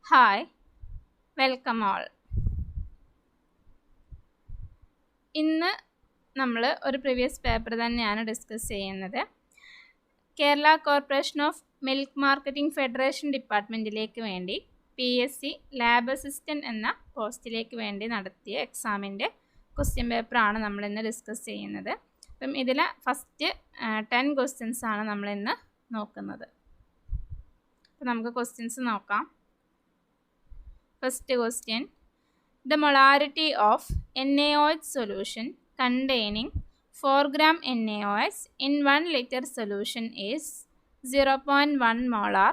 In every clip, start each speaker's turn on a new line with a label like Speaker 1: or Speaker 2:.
Speaker 1: Hi, welcome all. ഇന്ന് നമ്മൾ ഒരു പ്രീവിയസ് പേപ്പർ തന്നെയാണ് ഡിസ്കസ് ചെയ്യുന്നത്. Kerala corporation of milk marketing federation ഡിപ്പാർട്ട്മെൻറ്റിലേക്ക് വേണ്ടി PSC ലാബ് അസിസ്റ്റൻറ്റ് എന്ന പോസ്റ്റിലേക്ക് വേണ്ടി നടത്തിയ എക്സാമിൻ്റെ ക്വസ്റ്റ്യൻ പേപ്പറാണ് നമ്മളിന്ന് ഡിസ്കസ് ചെയ്യുന്നത്. അപ്പം ഇതിൽ ഫസ്റ്റ് 10 ക്വസ്റ്റ്യൻസ് ആണ് നമ്മളിന്ന് നോക്കുന്നത്. അപ്പം നമുക്ക് ക്വസ്റ്റ്യൻസ് നോക്കാം. First question, the molarity of NaOH solution containing 4 gram NaOH in 1 liter solution is 0.1 molar,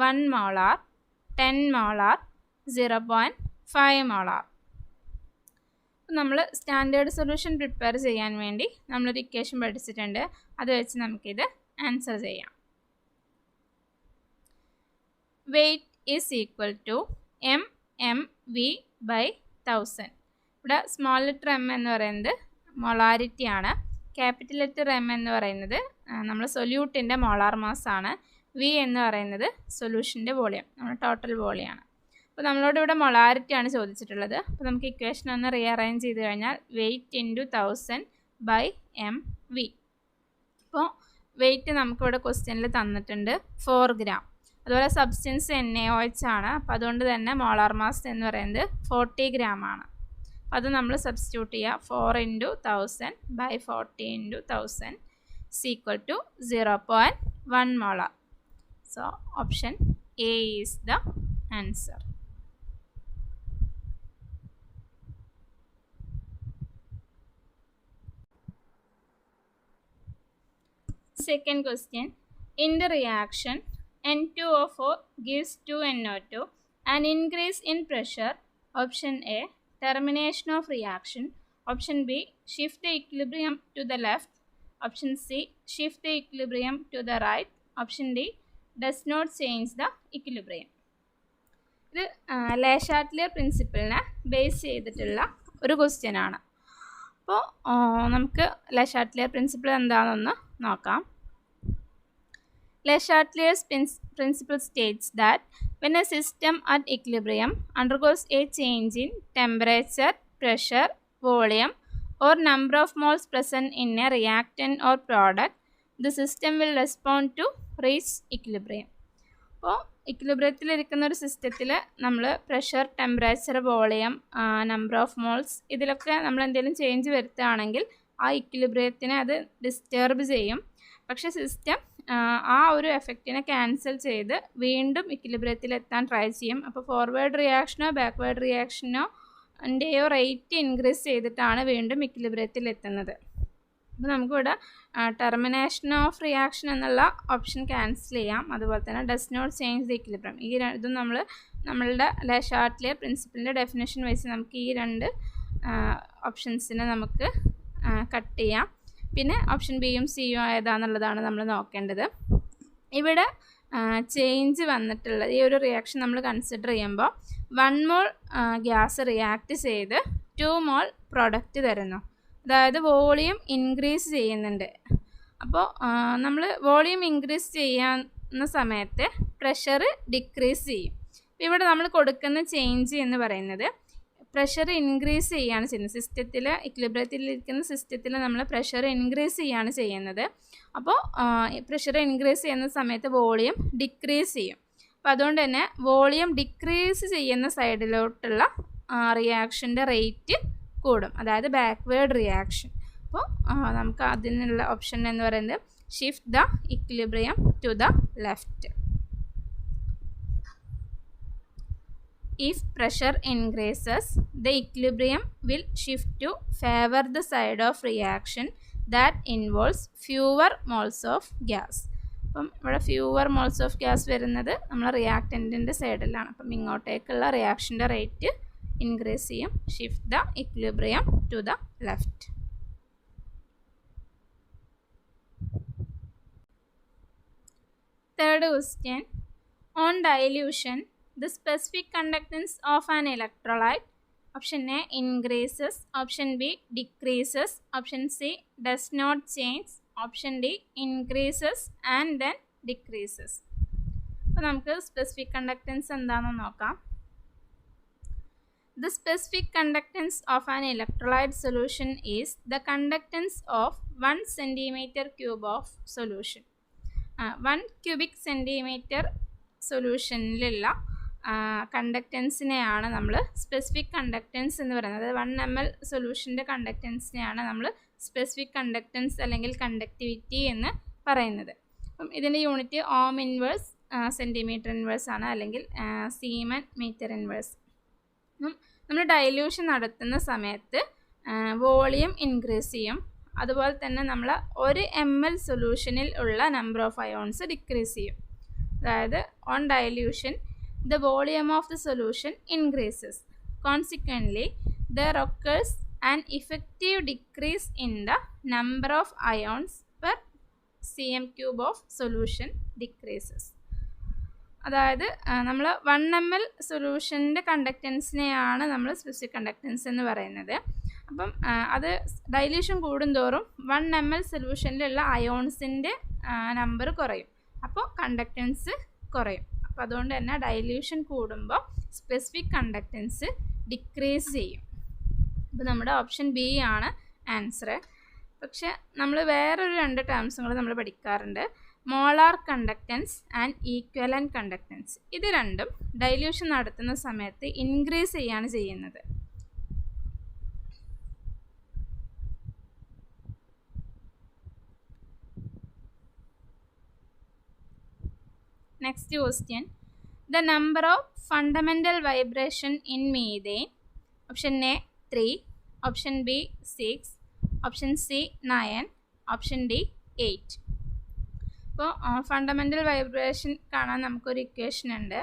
Speaker 1: 1 molar, 10 molar, 0.5 molar. നമ്മൾ സ്റ്റാൻഡേർഡ് സൊല്യൂഷൻ പ്രിപ്പയർ ചെയ്യാൻ വേണ്ടി നമ്മളൊരു ഇക്വേഷൻ പഠിച്ചിട്ടുണ്ട്. അത് വെച്ച് നമുക്കിത് ആൻസർ ചെയ്യാം. Weight is equal to mv/1000. ഇവിടെ സ്മോൾ ലെറ്റർ m എന്ന് പറയുന്നത് മൊളാരിറ്റി ആണ്. ക്യാപിറ്റൽ ലെറ്റർ m എന്ന് പറയുന്നത് നമ്മൾ സൊല്യൂട്ടിൻ്റെ മോളാർ മാസ് ആണ്. v എന്ന് പറയുന്നത് സൊല്യൂഷൻ്റെ വോളിയം, നമ്മൾ ടോട്ടൽ വോളിയമാണ്. അപ്പോൾ നമ്മളോട് ഇവിടെ മൊളാരിറ്റി ആണ് ചോദിച്ചിട്ടുള്ളത്. അപ്പോൾ നമുക്ക് ഇക്വേഷൻ ഒന്ന് റീഅറേഞ്ച് ചെയ്ത് കഴിഞ്ഞാൽ വെയ്റ്റ് ഇൻറ്റു 1000/mv. അപ്പോൾ വെയ്റ്റ് നമുക്കിവിടെ ക്വസ്റ്റ്യനിൽ തന്നിട്ടുണ്ട് 4 ഗ്രാം. അതുപോലെ സബ്സ്റ്റൻസ് NaOH ആണ്. അപ്പോൾ അതുകൊണ്ട് തന്നെ മോളാർ മാസ് എന്ന് പറയുന്നത് 40 ഗ്രാം ആണ്. അത് നമ്മൾ സബ്സ്റ്റിറ്റ്യൂട്ട് ചെയ്യുക. 4 × 1000/40 × 1000 = 0.1 molar. So option A is the answer. Second question, in the reaction N2O4 gives 2NO2, an increase in pressure. Option A, termination of reaction. Option B, shift the equilibrium to the left. Option C, shift the equilibrium to the right. Option D, does not change the equilibrium. ഇത് ലെ Chatelier പ്രിൻസിപ്പിളിനെ base ചെയ്തിട്ടുള്ള ഒരു question ആണ്. അപ്പോൾ നമുക്ക് ലെ Chatelier principle എന്താണെന്നൊന്ന് നോക്കാം. Le Chatelier's principle states that when a system at equilibrium undergoes a change in temperature, pressure, volume, or number of moles present in a reactant or product, the system will respond to reach equilibrium. അപ്പോൾ ഇക്വിലിബ്രിയത്തിലിരിക്കുന്ന ഒരു സിസ്റ്റത്തിൽ നമ്മൾ pressure, temperature, volume, number of moles ഇതിലൊക്കെ നമ്മൾ എന്തെങ്കിലും change വരുത്തുകയാണെങ്കിൽ ആ ഇക്വിലിബ്രിയത്തിനെ അത് disturb ചെയ്യും. പക്ഷേ സിസ്റ്റം ആ ഒരു എഫക്റ്റിനെ ക്യാൻസൽ ചെയ്ത് വീണ്ടും ഇക്വിലിബ്രിയത്തിൽ എത്താൻ ട്രൈ ചെയ്യും. അപ്പോൾ ഫോർവേഡ് റിയാക്ഷനോ ബാക്ക്വേർഡ് റിയാക്ഷനോ റേറ്റ് ഇൻക്രീസ് ചെയ്തിട്ടാണ് വീണ്ടും ഇക്വിലിബ്രിയത്തിൽ എത്തുന്നത്. അപ്പോൾ നമുക്കിവിടെ ടെർമിനേഷൻ ഓഫ് റിയാക്ഷൻ എന്നുള്ള ഓപ്ഷൻ ക്യാൻസൽ ചെയ്യാം. അതുപോലെ തന്നെ does not change the equilibrium. ഈ ഇതും നമ്മളുടെ ലെ ഷാറ്റ്ലിയർ പ്രിൻസിപ്പിളിൻ്റെ ഡെഫിനേഷൻ വെച്ച് നമുക്ക് ഈ രണ്ട് ഓപ്ഷൻസിനെ നമുക്ക് കട്ട് ചെയ്യാം. പിന്നെ ഓപ്ഷൻ ബിയും സിയും ഏതാണെന്നുള്ളതാണ് നമ്മൾ നോക്കേണ്ടത്. ഇവിടെ ചേഞ്ച് വന്നിട്ടുള്ളത് ഈ ഒരു റിയാക്ഷൻ നമ്മൾ കൺസിഡർ ചെയ്യുമ്പോൾ 1 മോൾ ഗ്യാസ് റിയാക്ട് ചെയ്ത് 2 മോൾ പ്രൊഡക്റ്റ് തരുന്നു. അതായത് വോളിയം ഇൻക്രീസ് ചെയ്യുന്നുണ്ട്. അപ്പോൾ നമ്മൾ വോളിയം ഇൻക്രീസ് ചെയ്യുന്ന സമയത്ത് പ്രഷർ ഡിക്രീസ് ചെയ്യും. ഇവിടെ നമ്മൾ കൊടുക്കുന്ന ചേഞ്ച് എന്ന് പറയുന്നത് പ്രഷർ ഇൻക്രീസ് ചെയ്യുകയാണ് ചെയ്യുന്നത്. സിസ്റ്റത്തിൽ ഇക്വിലിബ്രിയത്തിലിരിക്കുന്ന സിസ്റ്റത്തിൽ നമ്മൾ പ്രഷർ ഇൻക്രീസ് ചെയ്യുകയാണ് ചെയ്യുന്നത്. അപ്പോൾ പ്രഷർ ഇൻക്രീസ് ചെയ്യുന്ന സമയത്ത് വോളിയം ഡിക്രീസ് ചെയ്യും. അപ്പോൾ അതുകൊണ്ട് തന്നെ വോളിയം ഡിക്രീസ് ചെയ്യുന്ന സൈഡിലോട്ടുള്ള റിയാക്ഷൻ്റെ റേറ്റ് കൂടും, അതായത് ബാക്ക്വേർഡ് റിയാക്ഷൻ. അപ്പോൾ നമുക്ക് അതിനുള്ള ഓപ്ഷൻ എന്ന് പറയുന്നത് shift the equilibrium to the left. If pressure increases, the equilibrium will shift to favor the side of reaction that involves fewer moles of gas. അപ്പം ഇവിടെ ഫ്യൂവർ മോൾസ് ഓഫ് ഗ്യാസ് വരുന്നത് നമ്മൾ റിയാക്റ്റൻറ്റിൻ്റെ സൈഡിലാണ്. അപ്പം ഇങ്ങോട്ടേക്കുള്ള റിയാക്ഷൻ്റെ റേറ്റ് ഇൻക്രീസ് ചെയ്യും. Shift the equilibrium to the left. Third question, on dilution, the specific conductance of an electrolyte. Option A increases, option B decreases, option C does not change, option D increases and then decreases. അപ്പോൾ നമുക്ക് specific conductance എന്താണെന്ന് നോക്കാം. The specific conductance of an electrolyte solution is the conductance of 1 centimeter cube of solution. 1 cubic centimeter സൊല്യൂഷനിലുള്ള കണ്ടക്റ്റൻസിനെയാണ് നമ്മൾ specific conductance എന്ന് പറയുന്നത്. അതായത് 1 ml സൊല്യൂഷൻ്റെ കണ്ടക്റ്റൻസിനെയാണ് നമ്മൾ specific conductance അല്ലെങ്കിൽ കണ്ടക്ടിവിറ്റി എന്ന് പറയുന്നത്. അപ്പം ഇതിൻ്റെ unit ohm inverse centimetre inverse ആണ്, അല്ലെങ്കിൽ സീമൻ മീറ്റർ ഇൻവേഴ്സ്. നമ്മൾ ഡൈല്യൂഷൻ നടത്തുന്ന സമയത്ത് വോളിയം ഇൻക്രീസ് ചെയ്യും, അതുപോലെ തന്നെ നമ്മൾ 1 ml സൊല്യൂഷനിൽ ഉള്ള നമ്പർ ഓഫ് അയോൺസ് ഡിക്രീസ് ചെയ്യും. അതായത് on dilution the volume of the solution increases. Consequently, there occurs an effective decrease in the number of ions per cm cube of solution decreases. അതായത് നമ്മൾ 1 ml സൊല്യൂഷൻ്റെ കണ്ടക്റ്റൻസിനെയാണ് നമ്മൾ specific conductance എന്ന് പറയുന്നത്. അപ്പം അത് dilution കൂടുന്തോറും 1 ml സൊല്യൂഷനിലുള്ള അയോൺസിൻ്റെ നമ്പർ കുറയും, അപ്പോൾ കണ്ടക്റ്റൻസ് കുറയും. അപ്പോൾ അതുകൊണ്ട് തന്നെ ഡൈല്യൂഷൻ കൂടുമ്പോൾ സ്പെസിഫിക് കണ്ടക്റ്റൻസ് ഡിക്രീസ് ചെയ്യും. അപ്പോൾ നമ്മുടെ ഓപ്ഷൻ ബി ആണ് ആൻസർ. പക്ഷെ നമ്മൾ വേറൊരു 2 ടേംസും കൂടെ നമ്മൾ പഠിക്കാറുണ്ട്, molar conductance and equivalent conductance. ഇത് രണ്ടും ഡൈല്യൂഷൻ നടത്തുന്ന സമയത്ത് ഇൻക്രീസ് ചെയ്യാണ് ചെയ്യുന്നത്. Next question, the number of fundamental vibration in methane. Option A 3, option B 6, option C 9, option D 8. അപ്പോൾ ഫണ്ടമെൻ്റൽ വൈബ്രേഷൻ കാണാൻ നമുക്കൊരു ഇക്വേഷൻ ഉണ്ട്.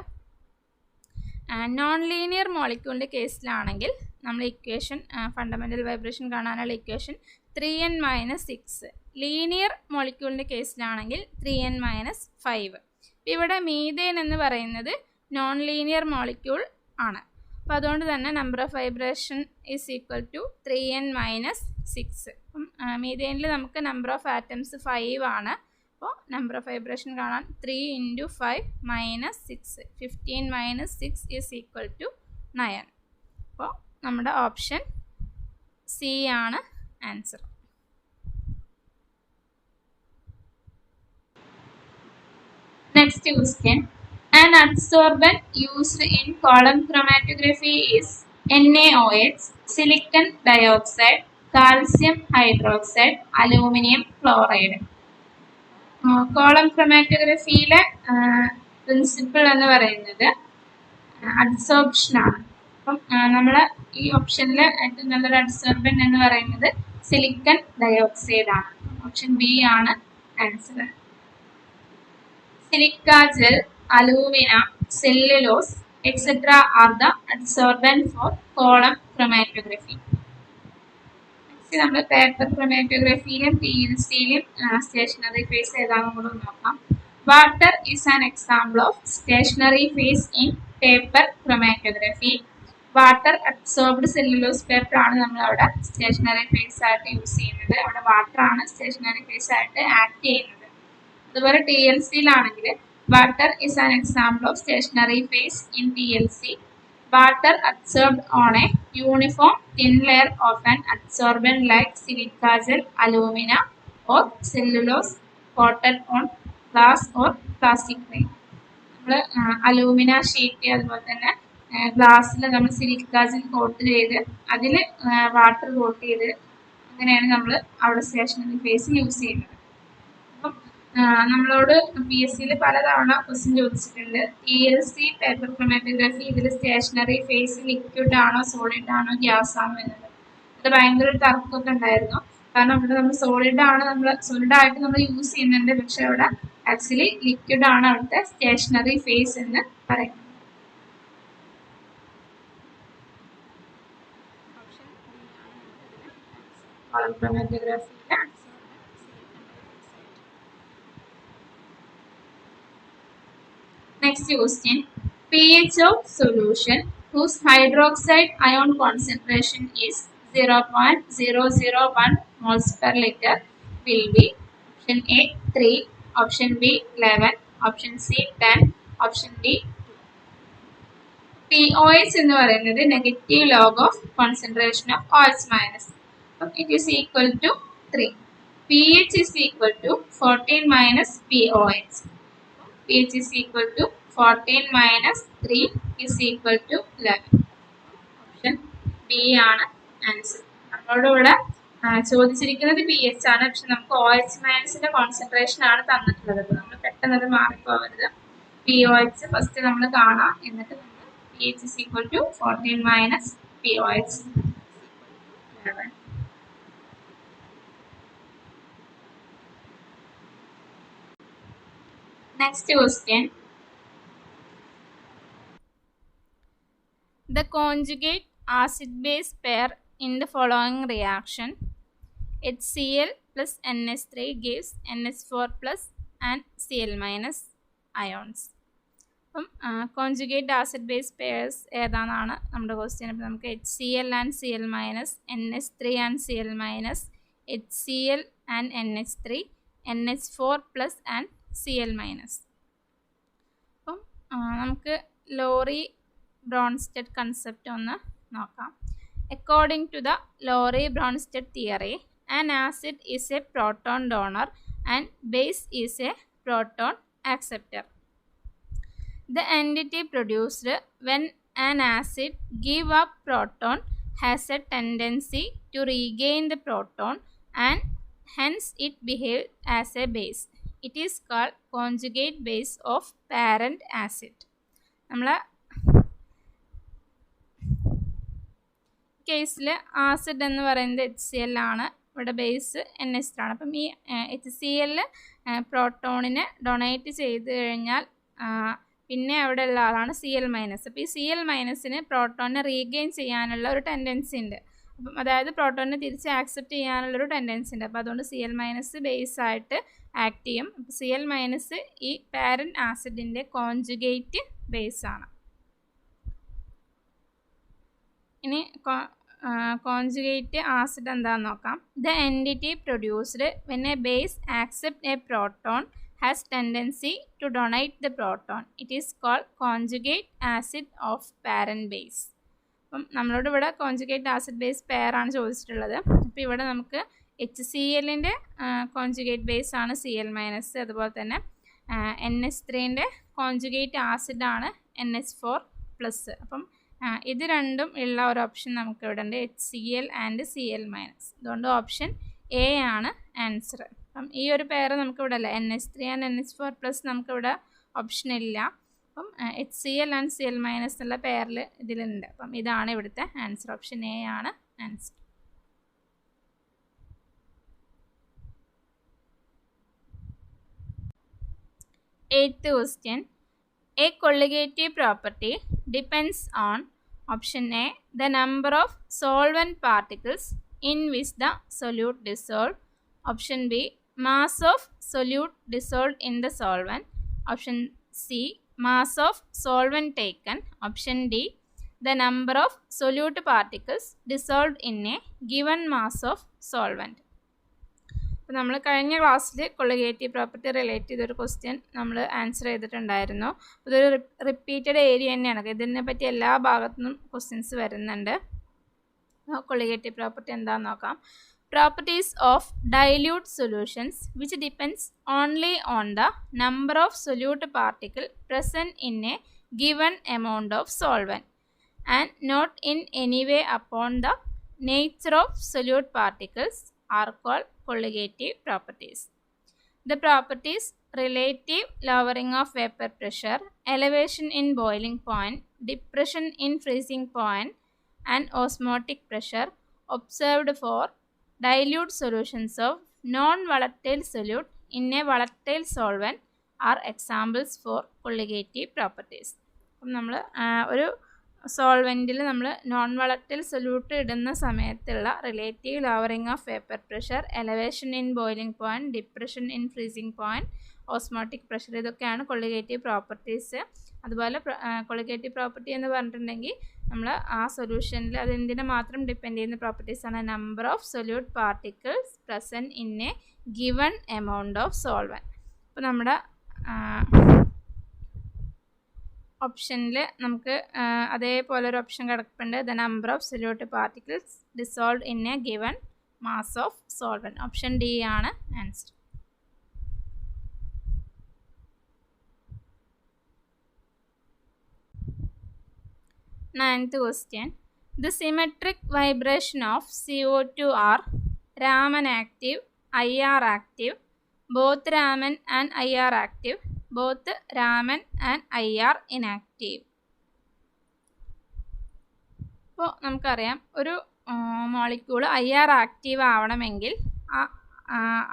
Speaker 1: നോൺ ലീനിയർ മോളിക്യൂളിൻ്റെ കേസിലാണെങ്കിൽ നമ്മൾ ഇക്വേഷൻ ഫണ്ടമെൻ്റൽ വൈബ്രേഷൻ കാണാനുള്ള ഇക്വേഷൻ 3n-6. ലീനിയർ മോളിക്യൂളിൻ്റെ കേസിലാണെങ്കിൽ 3n-5. ഇവിടെ മീഥേൻ എന്ന് പറയുന്നത് നോൺ ലീനിയർ മോളിക്യൂൾ ആണ്. അപ്പോൾ അതുകൊണ്ട് തന്നെ number of vibration is equal to 3n-6. അപ്പം മീഥേനിൽ നമുക്ക് നമ്പർ ഓഫ് ആറ്റംസ് 5 ആണ്. അപ്പോൾ നമ്പർ ഓഫ് വൈബ്രേഷൻ കാണാൻ 3 × 5 - 6, 15 - 6 ഈസ് ഈക്വൽ ടു 9. അപ്പോൾ നമ്മുടെ ഓപ്ഷൻ സി ആണ് answer. Next question, an adsorbent used in column chromatography is NaOH, silicon dioxide, calcium hydroxide, aluminum chloride. Column ക്രൊമാറ്റോഗ്രഫിയിലെ principle എന്ന് പറയുന്നത് അഡ്സോർപ്ഷനാണ്. അപ്പം നമ്മൾ ഈ ഓപ്ഷനിൽ ഏറ്റവും നല്ലൊരു അഡ്സോർബൻ എന്ന് പറയുന്നത് സിലിക്കൺ ഡയോക്സൈഡ് ആണ്. ഓപ്ഷൻ ബി ആണ് answer. Silica gel, alumina, cellulose, etc. are the adsorbent for column chromatography. Next നമ്മൾ പേപ്പർ ക്രൊമാറ്റോഗ്രഫിയിലും PLCയിലും സ്റ്റേഷനറി ഫേസ് ഏതാണെന്ന് കൂടെ നോക്കാം. Water is an example of stationary phase in paper chromatography. Water absorbed cellulose paper ആണ് നമ്മൾ അവിടെ stationary phase ആയിട്ട് use ചെയ്യുന്നത്. അവിടെ വാട്ടർ ആണ് സ്റ്റേഷനറി ഫേസ് ആയിട്ട് ആക്ട് ചെയ്യുന്നത്. അതുപോലെ TLCയിലാണെങ്കിൽ water is an example of stationary phase in TLC. Water absorbed on a uniform thin layer of an absorbent like silica gel, alumina or cellulose coated on glass or plastic rain. നമ്മൾ alumina sheet അതുപോലെ തന്നെ ഗ്ലാസ്സിൽ നമ്മൾ silica gel coat ചെയ്ത് അതിൽ water coat ചെയ്ത് അങ്ങനെയാണ് നമ്മൾ അവിടെ സ്റ്റേഷനറി ഫേസ് യൂസ് ചെയ്യുന്നത്. നമ്മളോട് PSCയിൽ പലതവണ ക്വസ്റ്റ്യൻ ചോദിച്ചിട്ടുണ്ട്, TLC പേപ്പർ ക്രൊമാറ്റോഗ്രഫി ഇതിൽ സ്റ്റേഷനറി ഫേസ് ലിക്വിഡ് ആണോ സോളിഡ് ആണോ ഗ്യാസ് ആണോ എന്നത്. അത് ഭയങ്കര ഒരു തർക്കമൊക്കെ ഉണ്ടായിരുന്നു. കാരണം ഇവിടെ നമ്മൾ സോളിഡ് ആയിട്ട് നമ്മൾ യൂസ് ചെയ്യുന്നുണ്ട്, പക്ഷെ അവിടെ ആക്ച്വലി ലിക്വിഡ് ആണ് അവിടുത്തെ സ്റ്റേഷനറി ഫേസ് എന്ന് പറയുന്നത്. Next question, pH of solution whose hydroxide ion concentration is 0.001 moles per liter will be option A 3, option B 11, option C 10, option D 2. POH എന്ന് പറയുന്നത് negative log of concentration of OH minus. It is equal to 3. pH is equal to 14 minus POH. pH is equal to 14 minus 3 is equal to 11. Option B ആണ് answer. നമ്മളോട് ഇവിടെ ചോദിച്ചിരിക്കുന്നത് PH ആണ്, പക്ഷെ നമുക്ക് OH മൈനസിന്റെ concentration ആണ് തന്നിട്ടുള്ളത്. അപ്പോൾ നമ്മൾ പെട്ടെന്ന് അത് മാറിപ്പോവരുത്. POH ഫസ്റ്റ് നമ്മൾ കാണാം, എന്നിട്ട് നമ്മൾ pH is equal to 14 minus POH 11. Next question. The conjugate acid-base pair in the following reaction, HCl plus NH3 gives NH4 plus and Cl minus ions. അപ്പം കോൺജുഗേറ്റ് ആസിഡ് ബേസ് പെയർസ് ഏതാണെന്നാണ് നമ്മുടെ question. അപ്പോൾ നമുക്ക് HCl and Cl minus, NH3 and Cl minus, HCl and NH3, NH4 plus and Cl minus. അപ്പം നമുക്ക് lorry Bronsted concept ഒന്ന് നോക്കാം. According to the Lowry Bronsted theory, an acid is a proton donor and base is a proton acceptor. The entity produced when an acid give up proton has a tendency to regain the proton and hence it behaves as a base. It is called conjugate base of parent acid. നമ്മൾ കേസിൽ acid എന്ന് പറയുന്നത് HCl ആണ്, ഇവിടെ base NH3 ആണ്. അപ്പം ഈ HCl പ്രോട്ടോണിനെ donate ചെയ്ത് കഴിഞ്ഞാൽ പിന്നെ അവിടെ ഉള്ള ആളാണ് Cl മൈനസ്. അപ്പോൾ ഈ Cl മൈനസിന് പ്രോട്ടോണിനെ റീഗെയിൻ ചെയ്യാനുള്ള ഒരു ടെൻഡൻസി ഉണ്ട്. അപ്പം അതായത് പ്രോട്ടോണിനെ തിരിച്ച് ആക്സെപ്റ്റ് ചെയ്യാനുള്ളൊരു ടെൻഡൻസി ഉണ്ട്. അപ്പോൾ അതുകൊണ്ട് Cl മൈനസ് ബേസ് ആയിട്ട് ആക്ട് ചെയ്യും. അപ്പോൾ Cl മൈനസ് ഈ പാരന്റ് ആസിഡിൻ്റെ കോൺജുഗേറ്റ് ബേസ് ആണ്. ഇനി കോൺജുഗേറ്റ് ആസിഡ് എന്താണെന്ന് നോക്കാം. The entity produced when A base accept A proton has tendency to donate the proton. It is called conjugate acid of parent base. അപ്പം നമ്മളോട് ഇവിടെ കോൺജുഗേറ്റ് ആസിഡ് ബേസ് പെയർ ആണ് ചോദിച്ചിട്ടുള്ളത്. അപ്പോൾ ഇവിടെ നമുക്ക് HClൻ്റെ കോൺജുഗേറ്റ് ബേസ് ആണ് Cl മൈനസ്, അതുപോലെ തന്നെ NH3ൻ്റെ കോൺജുഗേറ്റ് ആസിഡാണ് NH4 പ്ലസ്. അപ്പം ഇത് രണ്ടും ഉള്ള ഒരു ഓപ്ഷൻ നമുക്ക് ഇവിടെ ഉണ്ട്, HCl ആൻഡ് Cl മൈനസ്. അതുകൊണ്ട് ഓപ്ഷൻ എ ആണ് ആൻസർ. അപ്പം ഈ ഒരു പെയർ നമുക്കിവിടെ അല്ല, NH3 ആൻഡ് NH4 പ്ലസ് നമുക്കിവിടെ ഓപ്ഷൻ ഇല്ല. അപ്പം HCl ആൻഡ് Cl മൈനസ് എന്നുള്ള പെയറിൽ ഇതിലുണ്ട്. അപ്പം ഇതാണ് ഇവിടുത്തെ ആൻസർ, ഓപ്ഷൻ എ ആണ് answer. Eighth question. A colligative property depends on option A, the number of solvent particles in which the solute dissolved, option B, mass of solute dissolved in the solvent, option C, mass of solvent taken, option D, the number of solute particles dissolved in a given mass of solvent. അപ്പോൾ നമ്മൾ കഴിഞ്ഞ ക്ലാസ്സിൽ colligative property relate ചെയ്തൊരു question നമ്മൾ answer ചെയ്തിട്ടുണ്ടായിരുന്നു. ഇതൊരു repeated area തന്നെയാണ്, ഇതിനെ പറ്റി എല്ലാ ഭാഗത്തുനിന്നും ക്വസ്റ്റ്യൻസ് വരുന്നുണ്ട്. കൊളിഗേറ്റീവ് പ്രോപ്പർട്ടി എന്താണെന്ന് നോക്കാം. Properties of dilute solutions which depends only on the number of solute particle present in a given amount of solvent and not in any way upon the nature of solute particles are called colligative properties. The properties relative lowering of vapor pressure, elevation in boiling point, depression in freezing point and osmotic pressure observed for dilute solutions of non-volatile solute in a volatile solvent are examples for colligative properties. അപ്പം നമ്മൾ ഒരു സോൾവെൻറ്റിൽ നമ്മൾ non volatile solute ഇടുന്ന സമയത്തുള്ള relative lowering of vapour pressure, elevation in boiling point, depression in freezing point, osmotic pressure, ഇതൊക്കെയാണ് colligative properties. അതുപോലെ colligative property എന്ന് പറഞ്ഞിട്ടുണ്ടെങ്കിൽ നമ്മൾ ആ സൊല്യൂഷനിൽ അതെന്തിനെ മാത്രം ഡിപ്പെൻഡ് ചെയ്യുന്ന പ്രോപ്പർട്ടീസാണ്, number of solute particles present in a given amount of solvent. അപ്പോൾ നമ്മുടെ ഓപ്ഷനിൽ നമുക്ക് അതേപോലെ ഒരു ഓപ്ഷൻ കിടപ്പുണ്ട്. The number of solute particles dissolve in a given mass of solvent. Option D ആണ് answer. Ninth question. The symmetric vibration of CO2 are Raman active, IR active, both Raman and IR active, both Raman and IR inactive. ഇപ്പോൾ നമുക്കറിയാം ഒരു molecule IR active ആവണമെങ്കിൽ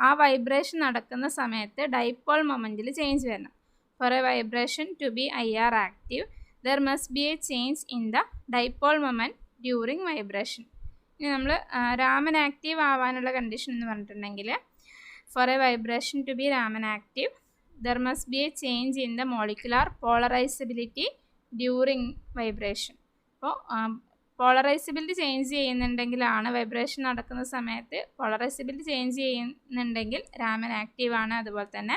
Speaker 1: ആ vibration നടക്കുന്ന സമയത്ത് dipole മൊമെൻറ്റിൽ change വരണം. For a vibration to be IR active there must be a change in the dipole moment during vibration. ഇനി നമ്മൾ രാമൻ ആക്റ്റീവ് ആവാനുള്ള കണ്ടീഷൻ എന്ന് പറഞ്ഞിട്ടുണ്ടെങ്കിൽ for a vibration to be Raman active there must be a change in the molecular polarizability during vibration. അപ്പോൾ polarisability change ചെയ്യുന്നുണ്ടെങ്കിലാണ് vibration നടക്കുന്ന സമയത്ത് polarisability change ചെയ്യുന്നുണ്ടെങ്കിൽ Raman active ആണ്. അതുപോലെ തന്നെ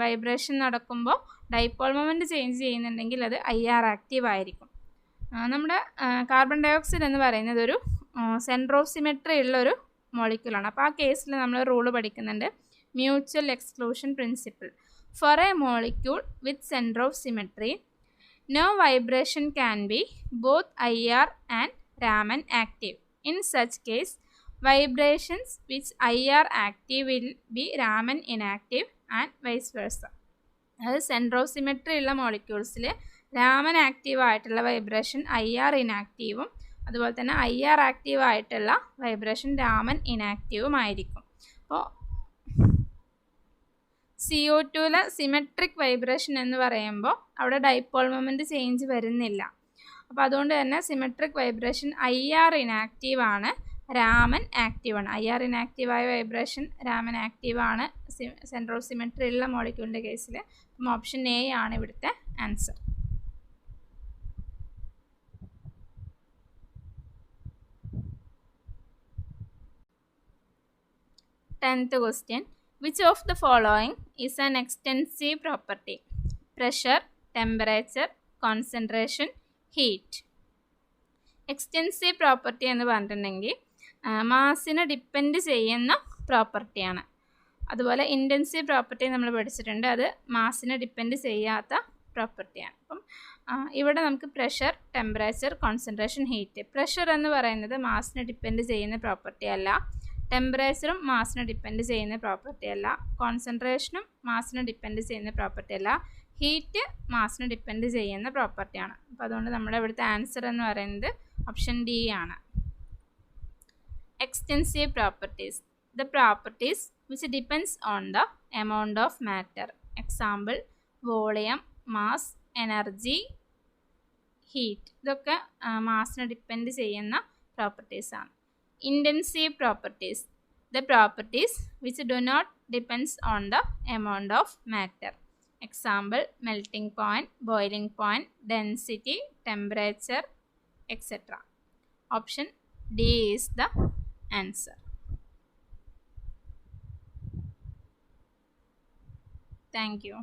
Speaker 1: വൈബ്രേഷൻ നടക്കുമ്പോൾ ഡൈപോൾ മൊമെൻറ്റ് ചേഞ്ച് ചെയ്യുന്നുണ്ടെങ്കിൽ അത് IR ആക്റ്റീവ് ആയിരിക്കും. നമ്മുടെ കാർബൺ ഡയോക്സൈഡ് എന്ന് പറയുന്നത് ഒരു സെൻറ്റർ ഓഫ് സിമെട്രി ഉള്ളൊരു മോളിക്യൂളാണ്. അപ്പോൾ ആ കേസിൽ നമ്മൾ റൂള് പഠിക്കുന്നുണ്ട്, mutual exclusion principle. For a molecule with centre of symmetry no vibration can be both IR and Raman active. In such case, vibrations which IR active will be Raman inactive and vice versa. അതായത് centre of symmetry ഉള്ള മോളിക്യൂൾസിൽ Raman active ആയിട്ടുള്ള vibration IR ഇനാക്റ്റീവും അതുപോലെ തന്നെ IR active ആയിട്ടുള്ള vibration Raman ഇനാക്റ്റീവും ആയിരിക്കും. അപ്പോൾ CO2 symmetric vibration എന്ന് പറയുമ്പോൾ അവിടെ ഡൈപോൾ മൊമെൻറ്റ് ചേഞ്ച് വരുന്നില്ല. അപ്പോൾ അതുകൊണ്ട് തന്നെ സിമെട്രിക് വൈബ്രേഷൻ IR ഇനാക്റ്റീവ് ആണ്, രാമൻ ആക്റ്റീവ് ആണ്. IR ഇനാക്റ്റീവായ വൈബ്രേഷൻ രാമൻ ആക്റ്റീവ് ആണ് സെൻറ്റർ ഓഫ് സിമെട്രി ഉള്ള മോളിക്യൂളിൻ്റെ കേസിൽ. അപ്പം ഓപ്ഷൻ എ ആണ് ഇവിടുത്തെ answer. Tenth question. Which of the following is an extensive property? Pressure, temperature, concentration, heat. Extensive property എന്ന് പറഞ്ഞിട്ടുണ്ടെങ്കിൽ മാസിനെ ഡിപ്പെൻഡ് ചെയ്യുന്ന പ്രോപ്പർട്ടിയാണ്. അതുപോലെ ഇൻറ്റൻസീവ് പ്രോപ്പർട്ടി നമ്മൾ പഠിച്ചിട്ടുണ്ട്, അത് മാസിനെ ഡിപ്പെൻഡ് ചെയ്യാത്ത പ്രോപ്പർട്ടിയാണ്. അപ്പം ഇവിടെ നമുക്ക് pressure, temperature, concentration, heat. Pressure എന്ന് പറയുന്നത് മാസിനെ ഡിപ്പെൻഡ് ചെയ്യുന്ന പ്രോപ്പർട്ടി അല്ല, ടെമ്പറേച്ചറും മാസിനെ ഡിപ്പെൻഡ് ചെയ്യുന്ന പ്രോപ്പർട്ടി അല്ല, കോൺസെൻട്രേഷനും മാസിനെ ഡിപ്പെൻഡ് ചെയ്യുന്ന പ്രോപ്പർട്ടി അല്ല, ഹീറ്റ് മാസിനെ ഡിപ്പെൻഡ് ചെയ്യുന്ന പ്രോപ്പർട്ടിയാണ്. അപ്പോൾ അതുകൊണ്ട് നമ്മുടെ ഇവിടുത്തെ ആൻസർ എന്ന് പറയുന്നത് ഓപ്ഷൻ ഡി ആണ്. Extensive properties. The properties which depends on the amount of matter. Example volume, mass, energy, heat. ഇതൊക്കെ മാസിനെ ഡിപ്പെൻഡ് ചെയ്യുന്ന പ്രോപ്പർട്ടീസാണ്. Intensive properties. The properties which do not depends on the amount of matter. Example melting point, boiling point, density, temperature, etc. Option D is the answer. Thank you.